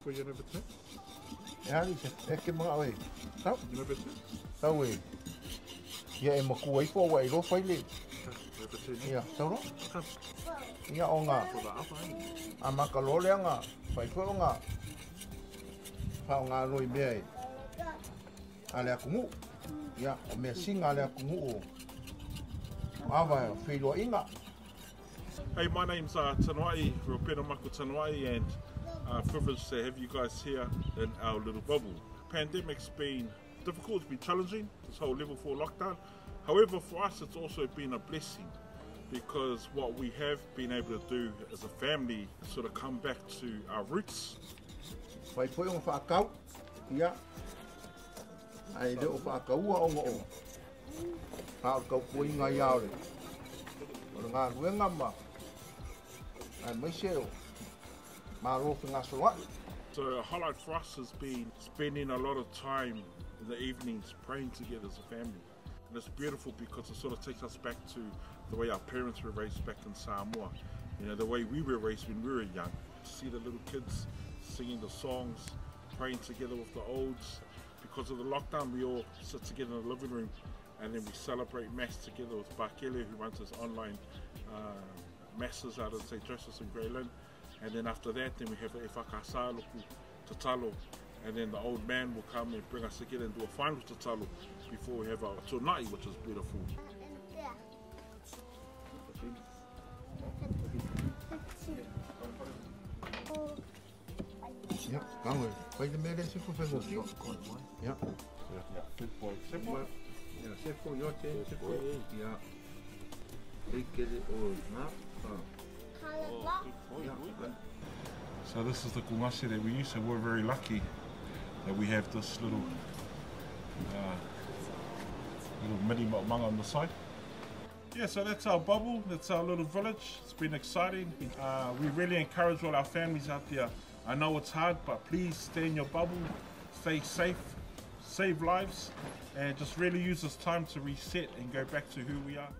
For you number 10? Ya ni se ke mga oi. Tau, You number 10? tau e. Ia e maku ai po wai ro fai le. Number 10. Ia, tau ro. Come. Ia o nga. For the upper end. A makalo le nga. Fai ko nga. Fa nga roi me ai. Ale akumu. Ia, o me singa ale akumu o. Ava fei lo inga. Hey, my name's Tanuai, Ropena Maku Tanuai, and privileged to have you guys here in our little bubble. Pandemic's been difficult, it's been challenging, this whole level 4 lockdown. However, for us it's also been a blessing because what we have been able to do as a family is sort of come back to our roots. Fai foi o whaakau. Ia. Ai leo whaakau o ngo. Whaakau pui ngai aore. O ngā ruenga ma. Ai mai seo. Maro ki ngā soa. So a highlight for us has been spending a lot of time in the evenings praying together as a family. And it's beautiful because it sort of takes us back to the way our parents were raised back in Samoa. You know, the way we were raised when we were young. To see the little kids singing the songs, praying together with the olds. Because of the lockdown, we all sit together in the living room and then we celebrate Mass together with Bakele, who runs this online masses out of St. Joseph's in Grey Lynn. And then after that, then we have a whakasaloku tatalo. And then the old man will come and bring us together and do a final tatalo before we have our tunai, which is beautiful. Ja, gaan we. Weet je meer deze voor veel? Ja. Ja, simple. Simple. Ja, simple. Ja, simple. Ja. Ik ken het ook. So this is the kumasi that we use, so we're very lucky that we have this little mini manga on the side. Yeah, so that's our bubble, that's our little village. It's been exciting. We really encourage all our families out there. I know it's hard, but please stay in your bubble, stay safe, save lives, and just really use this time to reset and go back to who we are.